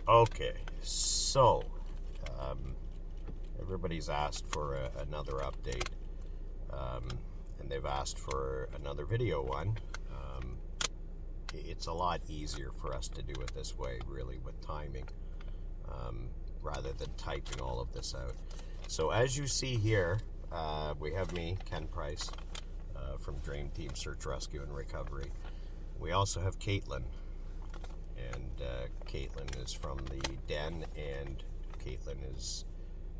Okay, so um, everybody's asked for another update, um, and they've asked for another video one. It's a lot easier for us to do it this way, really, with timing, um, rather than typing all of this out. So as you see here, we have me, Ken Price, from Dream Team Search, Rescue, and Recovery. We also have Caitlin, and Caitlin is from the Den, and Caitlin is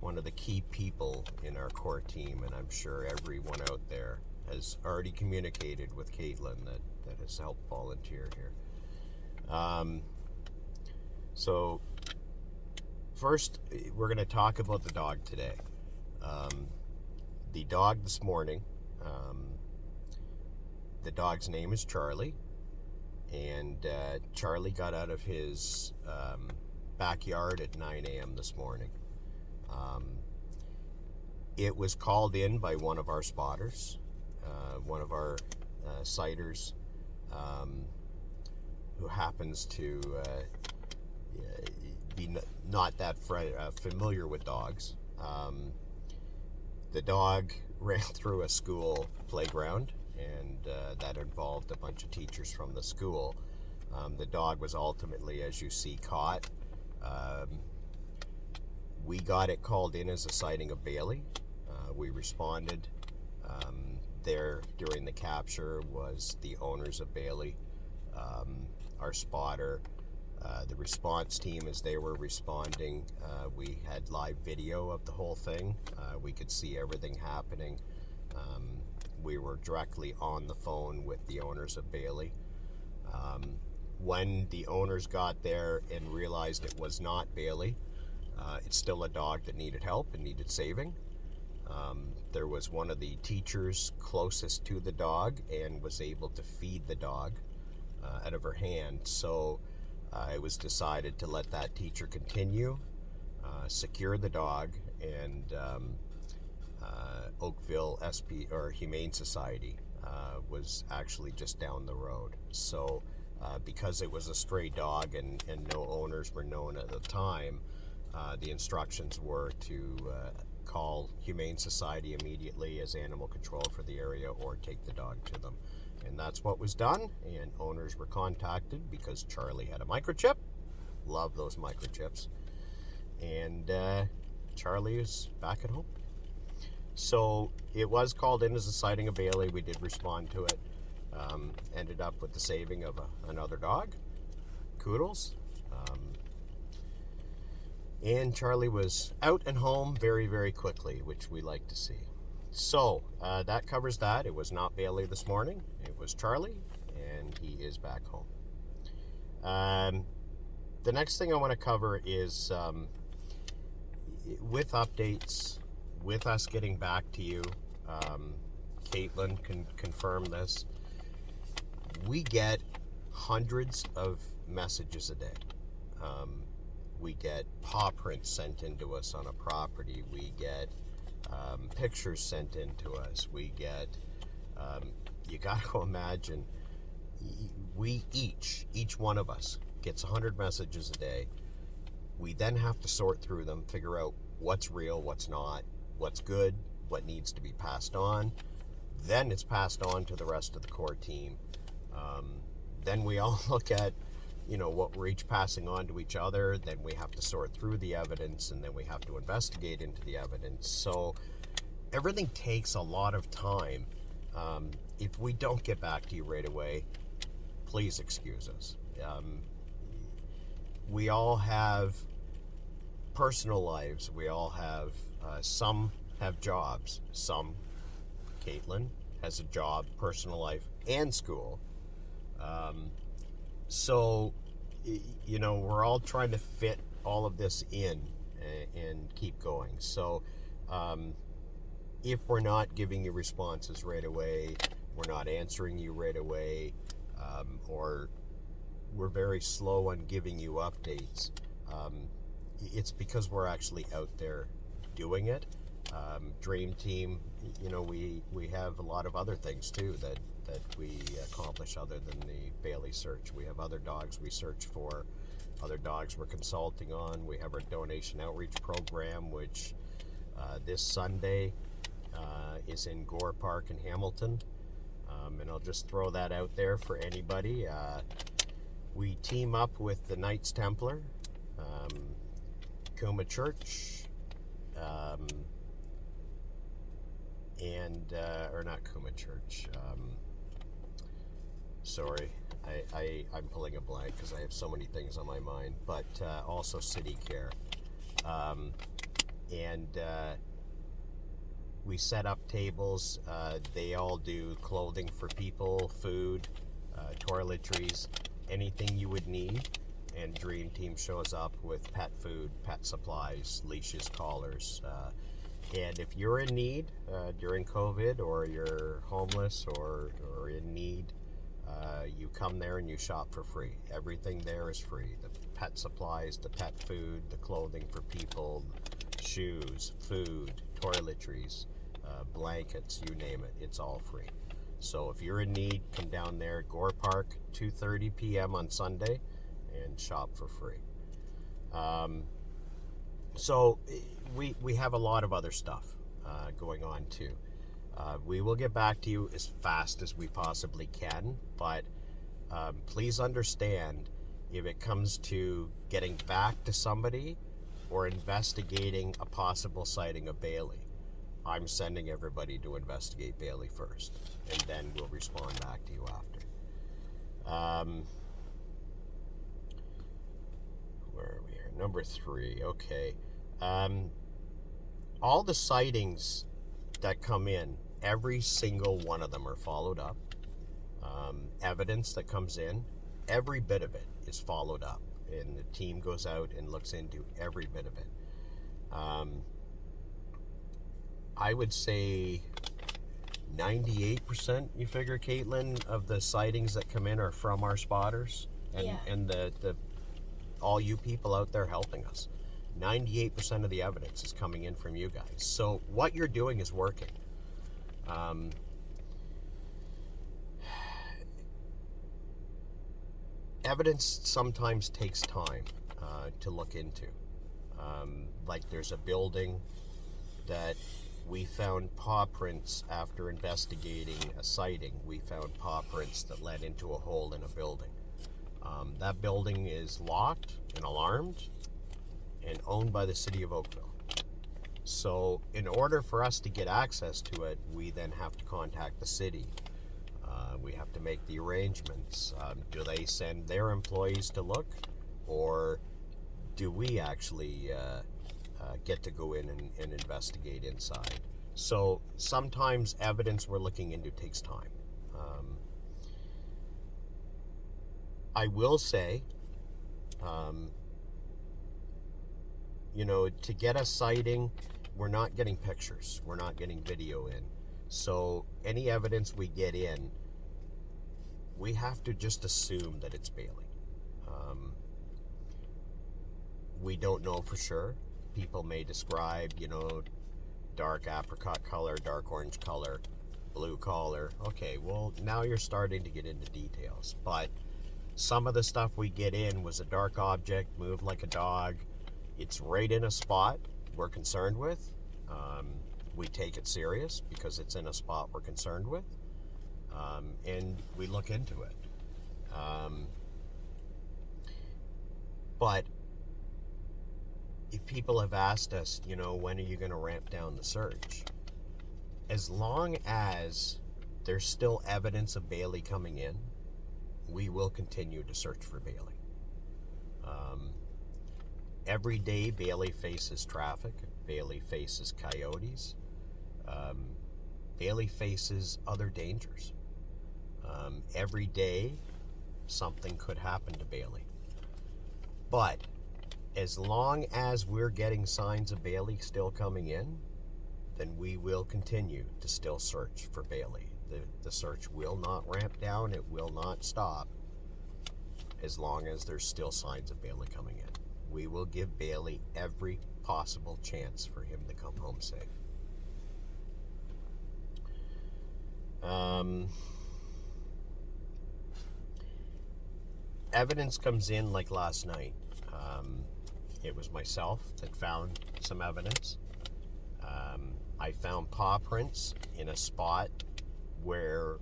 one of the key people in our core team, and I'm sure everyone out there has already communicated with Caitlin that has helped volunteer here. So first, we're going to talk about the dog today. The dog this morning, the dog's name is Charlie, and Charlie got out of his backyard at 9 a.m. this morning. It was called in by one of our spotters, one of our sighters, who happens to be not that familiar with dogs. The dog ran through a school playground, and that involved a bunch of teachers from the school. The dog was ultimately, as you see, caught. We got it called in as a sighting of Bailey. We responded. There during the capture was the owners of Bailey, our spotter, the response team. As they were responding, we had live video of the whole thing. We could see everything happening. We were directly on the phone with the owners of Bailey. When the owners got there and realized it was not Bailey, it's still a dog that needed help and needed saving. There was one of the teachers closest to the dog and was able to feed the dog out of her hand. So it was decided to let that teacher continue, secure the dog, and Oakville SP or Humane Society was actually just down the road. So because it was a stray dog and no owners were known at the time, the instructions were to call Humane Society immediately as animal control for the area, or take the dog to them. And that's what was done, and owners were contacted because Charlie had a microchip. Love those microchips. And Charlie is back at home. So it was called in as a sighting of Bailey. We did respond to it. Ended up with the saving of another dog. Kudos. And Charlie was out and home very, very quickly, which we like to see. So that covers that. It was not Bailey this morning. It was Charlie, and he is back home. The next thing I want to cover is with updates, with us getting back to you. Caitlin can confirm this. We get hundreds of messages a day. We get paw prints sent into us on a property. We get pictures sent in to us. We get, you got to imagine, we each one of us gets 100 messages a day. We then have to sort through them, figure out what's real, what's not, what's good, what needs to be passed on. Then it's passed on to the rest of the core team. Then we all look at what we're each passing on to each other. Then we have to sort through the evidence, and then we have to investigate into the evidence. So everything takes a lot of time. If we don't get back to you right away, please excuse us. We all have personal lives. We all have, some have jobs. Some, Caitlin, has a job, personal life, and school. So, we're all trying to fit all of this in and keep going. So, if we're not giving you responses right away, we're not answering you right away, or we're very slow on giving you updates, it's because we're actually out there doing it. Dream Team, we have a lot of other things too that we accomplish other than the Bailey search. We have other dogs we search for. other dogs we're consulting on. We have our donation outreach program, which this Sunday is in Gore Park in Hamilton. And I'll just throw that out there for anybody. We team up with the Knights Templar, Kuma Church, or not Kuma Church. Sorry, I'm pulling a blank because I have so many things on my mind, but also City Care. We set up tables. They all do clothing for people, food, toiletries, anything you would need. And Dream Team shows up with pet food, pet supplies, leashes, collars. And if you're in need during COVID, or you're homeless or in need, you come there and you shop for free. Everything there is free. The pet supplies, the pet food, the clothing for people, shoes, food, toiletries, blankets, you name it. It's all free. So if you're in need, come down there, Gore Park, 2:30 p.m. on Sunday, and shop for free. So we have a lot of other stuff going on too. We will get back to you as fast as we possibly can, but please understand, if it comes to getting back to somebody or investigating a possible sighting of Bailey, I'm sending everybody to investigate Bailey first, and then we'll respond back to you after. Where are we here? Number 3. Okay. All the sightings that come in, every single one of them are followed up. Evidence that comes in, every bit of it is followed up, and the team goes out and looks into every bit of it. I would say 98%, you figure, Caitlin, of the sightings that come in are from our spotters and the all you people out there helping us. 98% of the evidence is coming in from you guys. So what you're doing is working. Evidence sometimes takes time to look into. Like there's a building that we found paw prints after investigating a sighting. We found paw prints that led into a hole in a building. That building is locked and alarmed and owned by the city of Oakville. So in order for us to get access to it, we then have to contact the city. We have to make the arrangements. Do they send their employees to look, or do we actually get to go in and investigate inside? So sometimes evidence we're looking into takes time. I will say, to get a sighting, we're not getting pictures, we're not getting video in. So any evidence we get in, we have to just assume that it's Bailey. We don't know for sure. People may describe, dark apricot color, dark orange color, blue collar. Okay, well, now you're starting to get into details. But some of the stuff we get in was a dark object, moved like a dog. It's right in a spot we're concerned with. We take it serious because it's in a spot we're concerned with. And we look into it. But if people have asked us, when are you going to ramp down the search? As long as there's still evidence of Bailey coming in, we will continue to search for Bailey. Every day Bailey faces traffic. Bailey faces coyotes. Bailey faces other dangers. Every day something could happen to Bailey. But as long as we're getting signs of Bailey still coming in, then we will continue to still search for Bailey. The search will not ramp down. It will not stop as long as there's still signs of Bailey coming in. We will give Bailey every possible chance for him to come home safe. Evidence comes in like last night. It was myself that found some evidence. I found paw prints in a spot where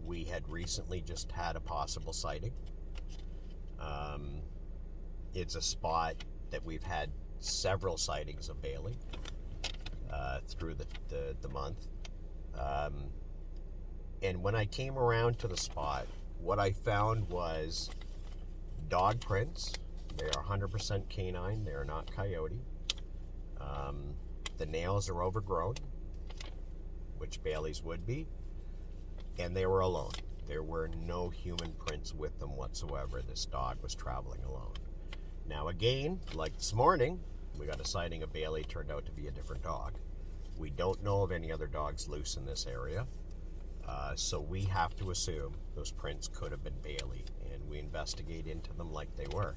we had recently just had a possible sighting. It's a spot that we've had several sightings of Bailey through the month. And when I came around to the spot, what I found was dog prints. They are 100% canine. They are not coyote. The nails are overgrown, which Bailey's would be, and they were alone. There were no human prints with them whatsoever. This dog was traveling alone. Now again, like this morning, we got a sighting of Bailey. Turned out to be a different dog. We don't know of any other dogs loose in this area, so we have to assume those prints could have been Bailey, and we investigate into them like they were.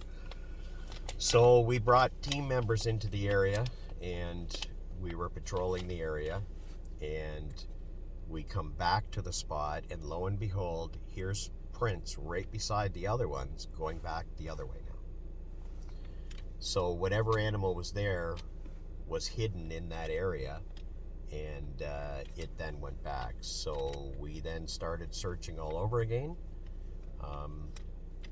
So we brought team members into the area, and we were patrolling the area, and we come back to the spot, and lo and behold, here's prints right beside the other ones going back the other way now. So whatever animal was there was hidden in that area, and it then went back. So we then started searching all over again.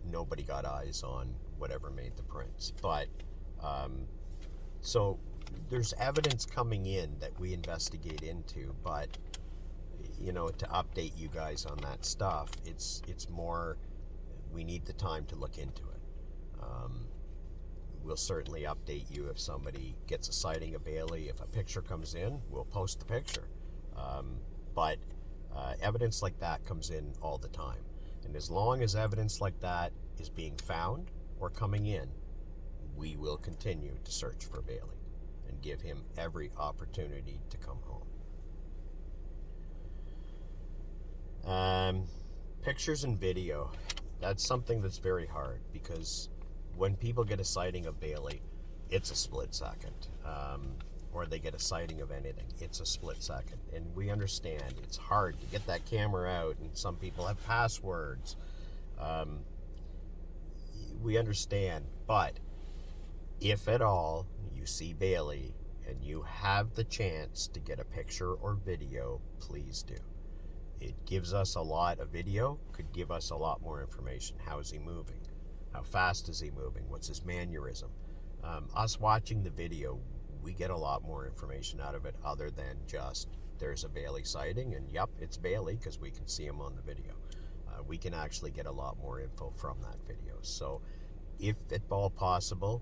Nobody got eyes on whatever made the prints, but so there's evidence coming in that we investigate into, but to update you guys on that stuff, it's more, we need the time to look into it. We'll certainly update you if somebody gets a sighting of Bailey. If a picture comes in, we'll post the picture. But evidence like that comes in all the time. And as long as evidence like that is being found or coming in, we will continue to search for Bailey and give him every opportunity to come home. Pictures and video, that's something that's very hard, because when people get a sighting of Bailey, it's a split second. Or they get a sighting of anything, it's a split second. And we understand it's hard to get that camera out, and some people have passwords. We understand, but if at all you see Bailey and you have the chance to get a picture or video, please do. It gives us a lot of video, could give us a lot more information. How is he moving? How fast is he moving? What's his mannerism? Us watching the video, we get a lot more information out of it, other than just there's a Bailey sighting and yep, it's Bailey, because we can see him on the video. We can actually get a lot more info from that video. So if at all possible,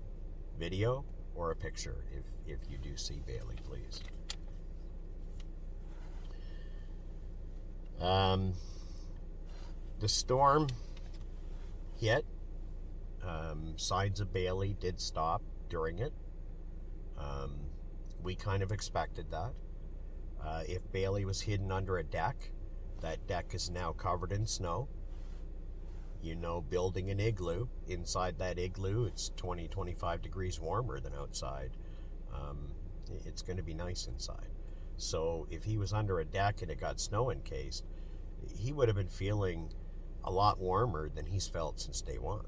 video or a picture if you do see Bailey, please. The storm hit. Signs of Bailey did stop during it. We kind of expected that. If Bailey was hidden under a deck, that deck is now covered in snow. Building an igloo, inside that igloo, it's 20-25 degrees warmer than outside. It's going to be nice inside. So if he was under a deck and it got snow encased, he would have been feeling a lot warmer than he's felt since day one,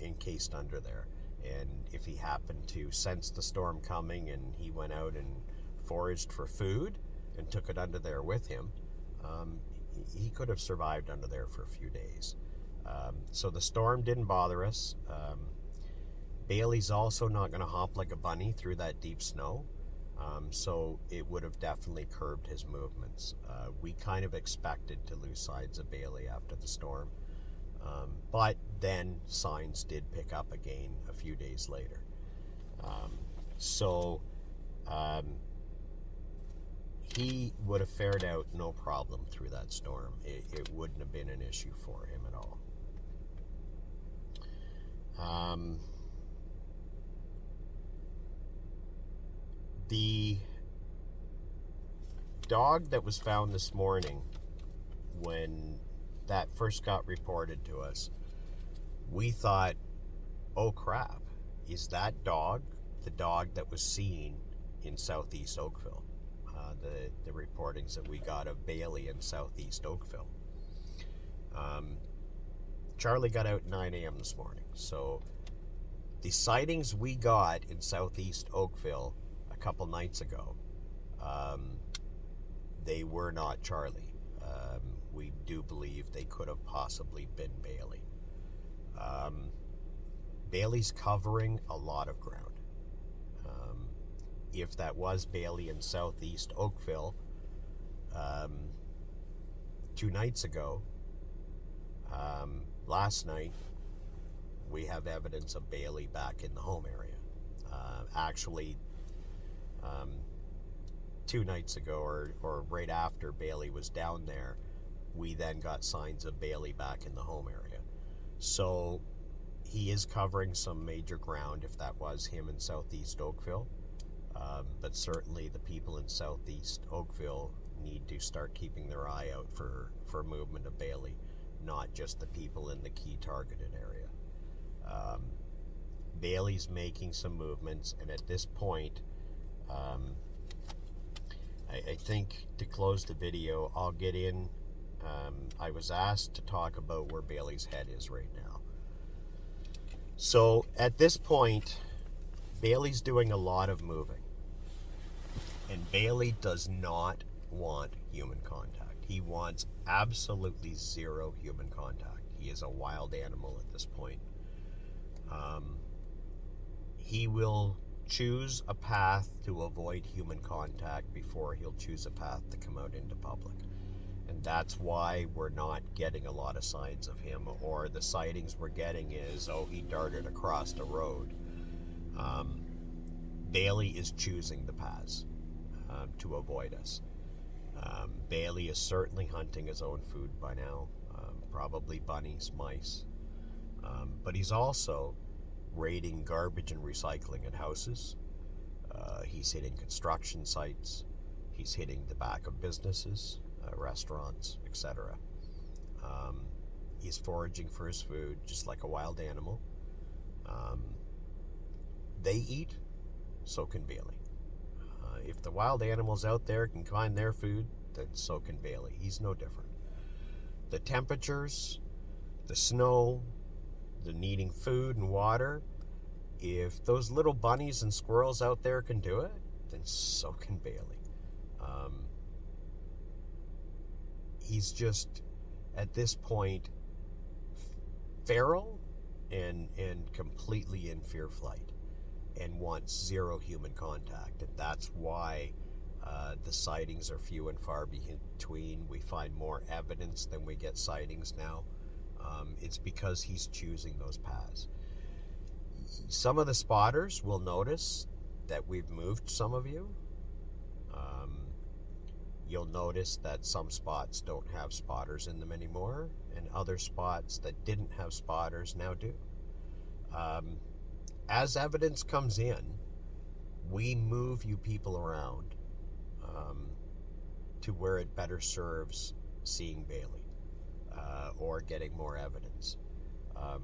encased under there. And if he happened to sense the storm coming and he went out and foraged for food and took it under there with him, he could have survived under there for a few days. So the storm didn't bother us. Bailey's also not going to hop like a bunny through that deep snow, so it would have definitely curbed his movements. We kind of expected to lose signs of Bailey after the storm, but then signs did pick up again a few days later. He would have fared out no problem through that storm. It wouldn't have been an issue for him at all. The dog that was found this morning, when that first got reported to us, we thought, oh crap, is that dog the dog that was seen in Southeast Oakville? The reportings that we got of Bailey in Southeast Oakville. Charlie got out at 9 a.m. this morning, so The sightings we got in southeast Oakville a couple nights ago, they were not Charlie. We do believe they could have possibly been Bailey. Bailey's covering a lot of ground. If that was Bailey in southeast Oakville 2 nights ago, last night we have evidence of Bailey back in the home area. Actually, 2 nights ago, or right after Bailey was down there, we then got signs of Bailey back in the home area. So he is covering some major ground if that was him in southeast Oakville. But certainly the people in southeast Oakville need to start keeping their eye out for movement of Bailey, not just the people in the key targeted area. Bailey's making some movements, and at this point, I think to close the video, I'll get in. I was asked to talk about where Bailey's head is right now. So at this point, Bailey's doing a lot of moving. And Bailey does not want human contact. He wants absolutely zero human contact. He is a wild animal at this point. He will choose a path to avoid human contact before he'll choose a path to come out into public. And that's why we're not getting a lot of signs of him, or the sightings we're getting is, oh, he darted across the road. Bailey is choosing the paths to avoid us. Bailey is certainly hunting his own food by now, probably bunnies, mice. But he's also raiding garbage and recycling in houses. He's hitting construction sites. He's hitting the back of businesses, restaurants, etc. He's foraging for his food just like a wild animal. They eat, so can Bailey. If the wild animals out there can find their food, then so can Bailey. He's no different. The temperatures, the snow, the needing food and water, if those little bunnies and squirrels out there can do it, then so can Bailey. He's just, at this point, feral and completely in fear flight, and wants zero human contact. And that's why the sightings are few and far between. We find more evidence than we get sightings now. It's because he's choosing those paths. Some of the spotters will notice that we've moved some of you. You'll notice that some spots don't have spotters in them anymore, and other spots that didn't have spotters now do. As evidence comes in, we move you people around to where it better serves seeing Bailey or getting more evidence.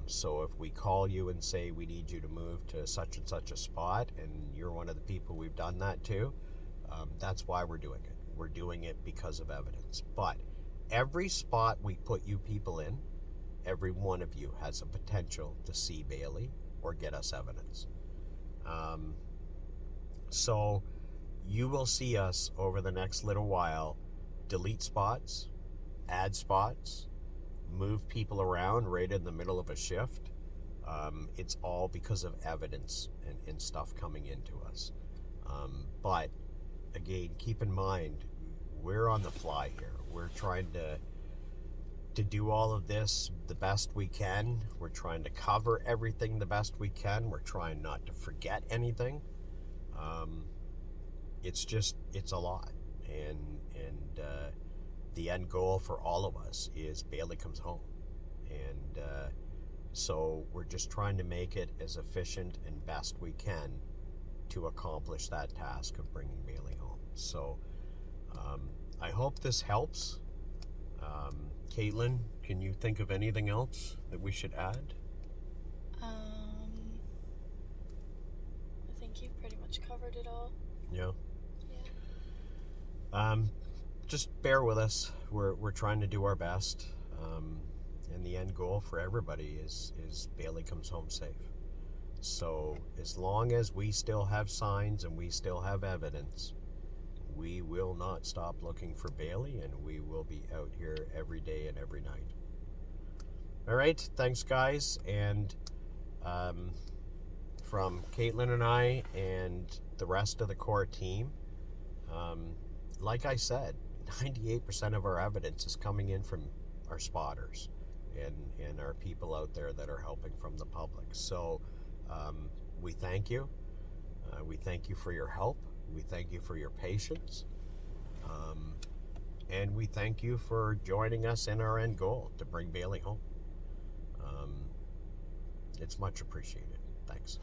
So if we call you and say we need you to move to such and such a spot, and you're one of the people we've done that to, that's why we're doing it. We're doing it because of evidence. But every spot we put you people in, every one of you has a potential to see Bailey or get us evidence. So you will see us over the next little while delete spots, add spots, move people around right in the middle of a shift. It's all because of evidence and stuff coming into us. But again, keep in mind, we're on the fly here. We're trying to do all of this the best we can. We're trying to cover everything the best we can. We're trying not to forget anything. It's a lot. And the end goal for all of us is Bailey comes home. And so we're just trying to make it as efficient and best we can to accomplish that task of bringing Bailey home. So I hope this helps. Caitlin, can you think of anything else that we should add? I think you've pretty much covered it all. Yeah. Yeah. Just bear with us. We're trying to do our best. And the end goal for everybody is Bailey comes home safe. So as long as we still have signs and we still have evidence, we will not stop looking for Bailey, and we will be out here every day and every night. All right, thanks guys, and from Caitlin and I and the rest of the core team, like I said, 98% of our evidence is coming in from our spotters and our people out there that are helping from the public. So we thank you. We thank you for your help. We thank you for your patience. And we thank you for joining us in our end goal to bring Bailey home. It's much appreciated. Thanks.